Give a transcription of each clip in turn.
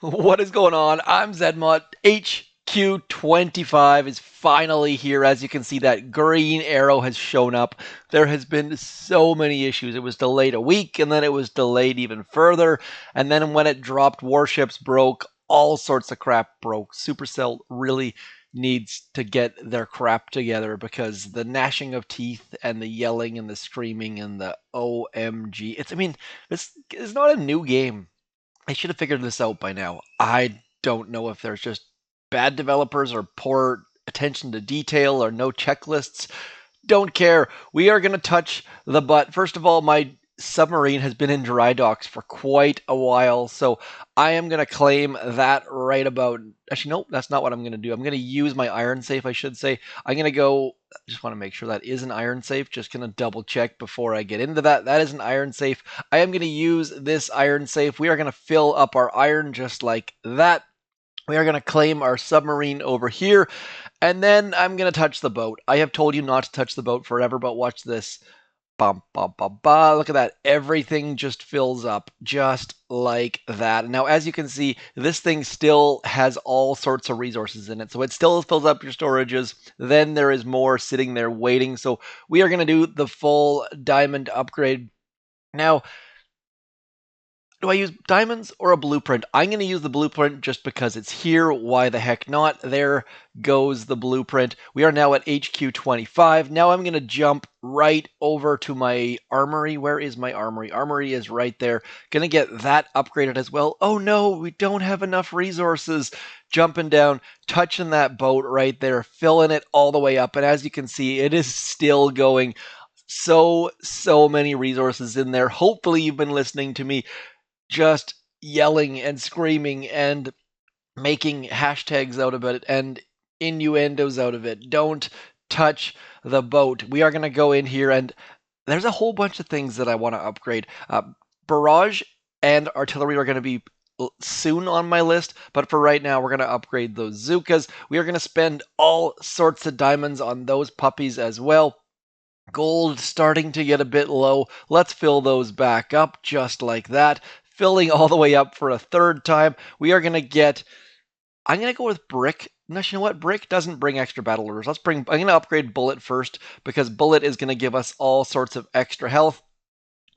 What is going on? I'm zmot. HQ25 is finally here. As you can see, that green arrow has shown up. There has been so many issues. It was delayed a week, and then it was delayed even further. And then when it dropped, Warships broke. All sorts of crap broke. Supercell really needs to get their crap together because the gnashing of teeth and the yelling and the screaming and the OMG. This is not a new game. I should have figured this out by now. I don't know if there's just bad developers or poor attention to detail or no checklists. Don't care. We are going to touch the butt. First of all, my submarine has been in dry docks for quite a while, so I am going to claim that right about. Actually, nope, that's not what I'm going to do. I'm going to use my iron safe, I should say. I'm going to go. Just want to make sure that is an iron safe. Just going to double check before I get into that. That is an iron safe. I am going to use this iron safe. We are going to fill up our iron just like that. We are going to claim our submarine over here, and then I'm going to touch the boat. I have told you not to touch the boat forever, but watch this. Bum, bum, bum, bum. Look at that. Everything just fills up just like that. Now, as you can see, this thing still has all sorts of resources in it. So it still fills up your storages. Then there is more sitting there waiting. So we are going to do the full diamond upgrade. Now, do I use diamonds or a blueprint? I'm going to use the blueprint just because it's here. Why the heck not? There goes the blueprint. We are now at HQ25. Now I'm going to jump right over to my armory. Where is my armory? Armory is right there. Going to get that upgraded as well. Oh no, we don't have enough resources. Jumping down, touching that boat right there, filling it all the way up. And as you can see, it is still going. So many resources in there. Hopefully you've been listening to me just yelling and screaming and making hashtags out of it and innuendos out of it. Don't touch the boat. We are going to go in here, and there's a whole bunch of things that I want to upgrade. Barrage and artillery are going to be soon on my list, but for right now, we're going to upgrade those Zukas. We are going to spend all sorts of diamonds on those puppies as well. Gold starting to get a bit low. Let's fill those back up just like that. Filling all the way up for a third time. We are going to get. I'm going to go with brick. No, you know what? Brick doesn't bring extra battle orders. I'm going to upgrade bullet first because bullet is going to give us all sorts of extra health.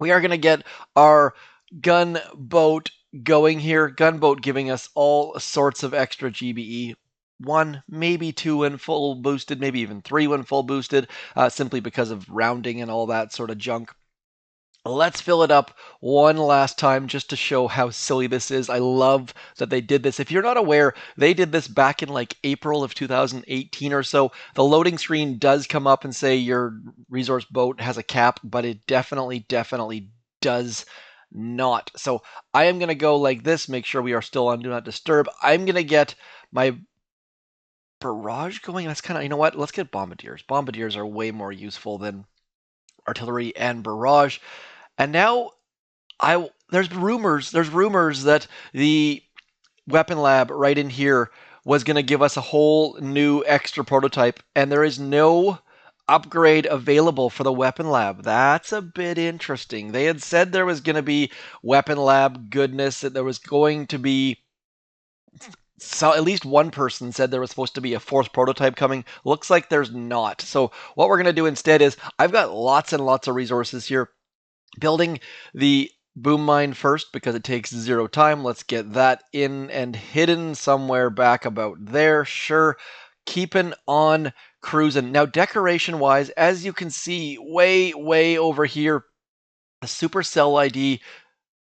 We are going to get our gunboat going here. Gunboat giving us all sorts of extra GBE. 1, maybe 2 when full boosted, maybe even 3 when full boosted, simply because of rounding and all that sort of junk. Let's fill it up one last time just to show how silly this is. I love that they did this. If you're not aware, they did this back in like April of 2018 or so. The loading screen does come up and say your resource boat has a cap, but it definitely does not. So I am going to go like this, make sure we are still on Do Not Disturb. I'm going to get my barrage going. That's kind of, you know what? Let's get bombardiers. Bombardiers are way more useful than artillery and barrage. And now there's rumors that the weapon lab right in here was going to give us a whole new extra prototype, and there is no upgrade available for the weapon lab. That's a bit interesting. They had said there was going to be weapon lab goodness, that there was going to be. So at least one person said there was supposed to be a fourth prototype coming. Looks like there's not. So what we're going to do instead is I've got lots and lots of resources here. Building the boom mine first because it takes 0 time. Let's get that in and hidden somewhere back about there. Sure. Keeping on cruising. Now, decoration wise, as you can see way over here, the Supercell ID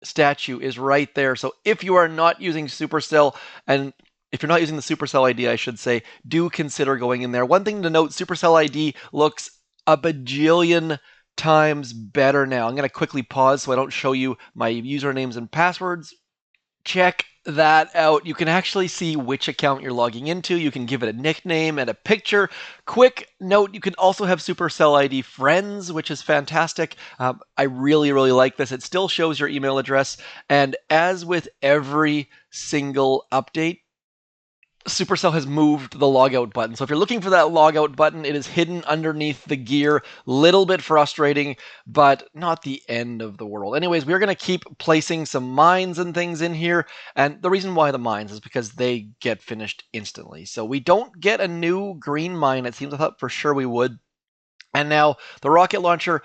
statue is right there. So if you are not using Supercell, and if you're not using the Supercell ID, I should say, do consider going in there. One thing to note, Supercell ID looks a bajillion times better now. I'm going to quickly pause so I don't show you my usernames and passwords. Check that out. You can actually see which account you're logging into. You can give it a nickname and a picture. Quick note, you can also have Supercell ID friends, which is fantastic. I really like this. It still shows your email address. And as with every single update, Supercell has moved the logout button. So if you're looking for that logout button, it is hidden underneath the gear. Little bit frustrating, but not the end of the world. Anyways, we're going to keep placing some mines and things in here. And the reason why the mines is because they get finished instantly. So we don't get a new green mine. It seems I thought for sure we would. And now the rocket launcher,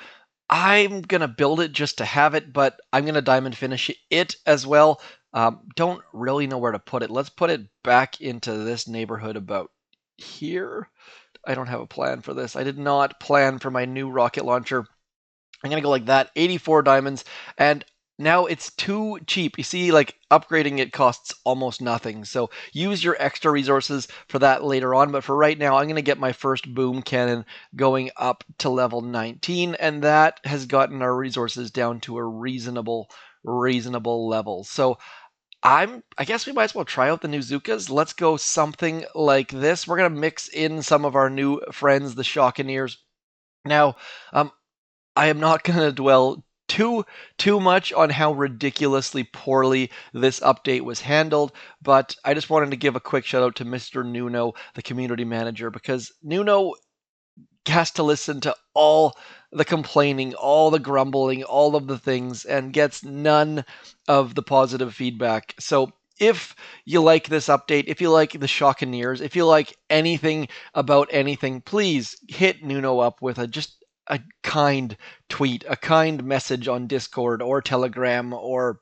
I'm going to build it just to have it, but I'm going to diamond finish it as well. Don't really know where to put it. Let's put it back into this neighborhood about here. I don't have a plan for this. I did not plan for my new rocket launcher. I'm going to go like that, 84 diamonds, and now it's too cheap. You see, like, upgrading it costs almost nothing, so use your extra resources for that later on, but for right now, I'm going to get my first boom cannon going up to level 19, and that has gotten our resources down to a reasonable level. So I guess we might as well try out the new Zukas. Let's go something like this. We're going to mix in some of our new friends, the Shockeneers. Now, I am not going to dwell too much on how ridiculously poorly this update was handled, but I just wanted to give a quick shout out to Mr. Nuno, the community manager, because Nuno has to listen to all the complaining, all the grumbling, all of the things, and gets none of the positive feedback. So if you like this update, if you like the Shockeneers, if you like anything about anything, please hit Nuno up with just a kind tweet, a kind message on Discord or Telegram or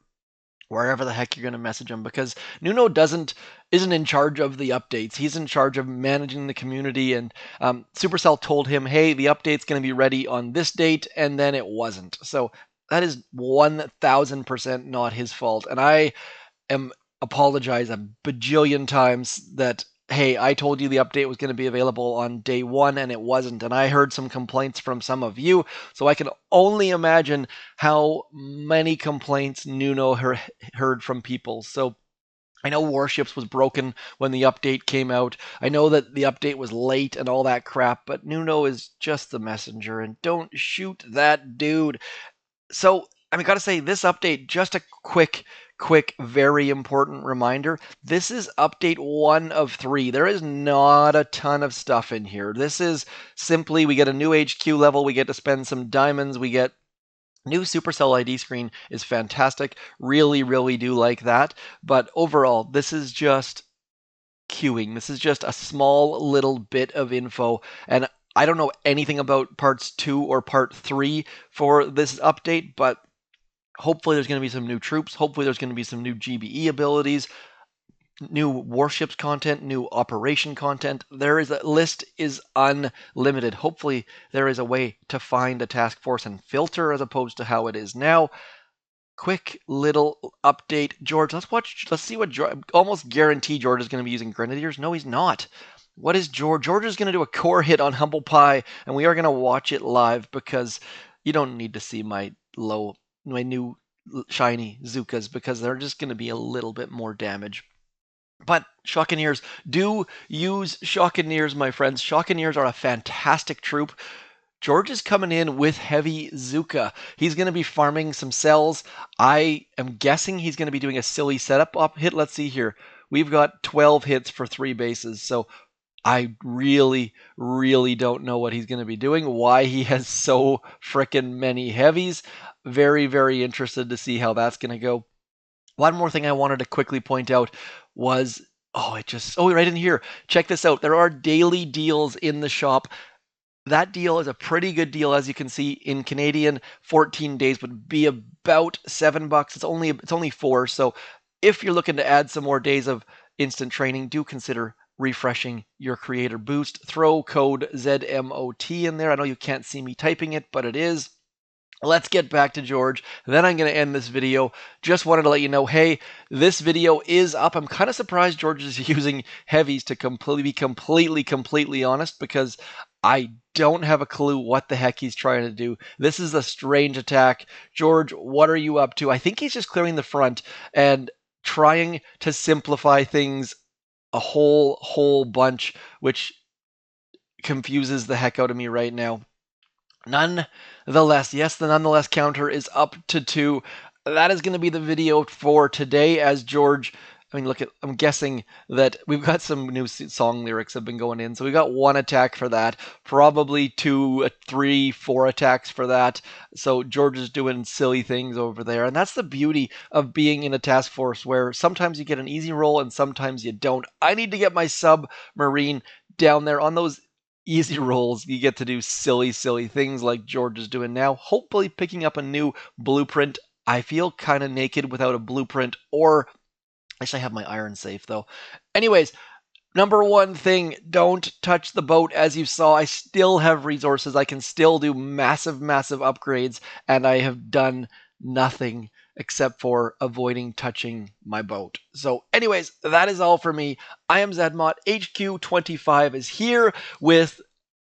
wherever the heck you're going to message him, because Nuno isn't in charge of the updates. He's in charge of managing the community, and Supercell told him, hey, the update's going to be ready on this date, and then it wasn't. So that is 1000% not his fault, and I am apologize a bajillion times that, hey, I told you the update was going to be available on day one and it wasn't, and I heard some complaints from some of you, so I can only imagine how many complaints Nuno heard from people. So I know Warships was broken when the update came out. I know that the update was late and all that crap, but Nuno is just the messenger, and don't shoot that dude. So, I mean, gotta say, this update, just a quick, very important reminder. This is update 1 of 3. There is not a ton of stuff in here. This is simply, we get a new HQ level, we get to spend some diamonds, we get new Supercell ID screen is fantastic. Really do like that. But overall, this is just queuing. This is just a small little bit of info, and I don't know anything about parts 2 or part 3 for this update, but hopefully there's going to be some new troops. Hopefully there's going to be some new GBE abilities, new warships content, new operation content. List is unlimited. Hopefully there is a way to find a task force and filter as opposed to how it is now. Quick little update, George. Let's see what George. Almost guarantee George is going to be using Grenadiers. No, he's not. What is George? George is going to do a core hit on Humble Pie, and we are going to watch it live because you don't need to see my new shiny Zukas, because they're just going to be a little bit more damage. But Shockeneers, do use Shockeneers, my friends. Shockeneers are a fantastic troop. George is coming in with heavy Zuka. He's going to be farming some cells. I am guessing he's going to be doing a silly setup up hit. Let's see here. We've got 12 hits for 3 bases. So I really don't know what he's going to be doing, why he has so frickin' many heavies. Very interested to see how that's going to go. One more thing I wanted to quickly point out was, right in here. Check this out. There are daily deals in the shop. That deal is a pretty good deal, as you can see. In Canadian, 14 days would be about $7. It's only 4. So if you're looking to add some more days of instant training, do consider refreshing your creator boost. Throw code ZMOT in there. I know you can't see me typing it, but it is. Let's get back to George. Then I'm going to end this video. Just wanted to let you know, hey, this video is up. I'm kind of surprised George is using heavies, to be completely honest, because I don't have a clue what the heck he's trying to do. This is a strange attack. George, what are you up to? I think he's just clearing the front and trying to simplify things a whole bunch, which confuses the heck out of me right now. Nonetheless, yes, the nonetheless counter is up to 2. That is going to be the video for today, as George I mean, look at. I'm guessing that we've got some new song lyrics have been going in, so we got one attack for that, probably two, three, four attacks for that. So George is doing silly things over there, and that's the beauty of being in a task force where sometimes you get an easy roll and sometimes you don't. I need to get my submarine down there on those easy rolls. You get to do silly, silly things like George is doing now. Hopefully, picking up a new blueprint. I feel kind of naked without a blueprint or I should have my iron safe though. Anyways, number one thing, don't touch the boat. As you saw, I still have resources. I can still do massive, massive upgrades, and I have done nothing except for avoiding touching my boat. So, anyways, that is all for me. I am zmot. HQ25 is here with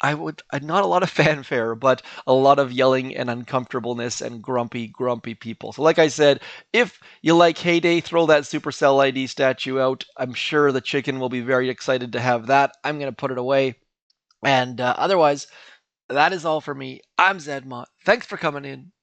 not a lot of fanfare, but a lot of yelling and uncomfortableness and grumpy, grumpy people. So, like I said, if you like Heyday, throw that Supercell ID statue out. I'm sure the chicken will be very excited to have that. I'm going to put it away. And otherwise, that is all for me. I'm zmot. Thanks for coming in.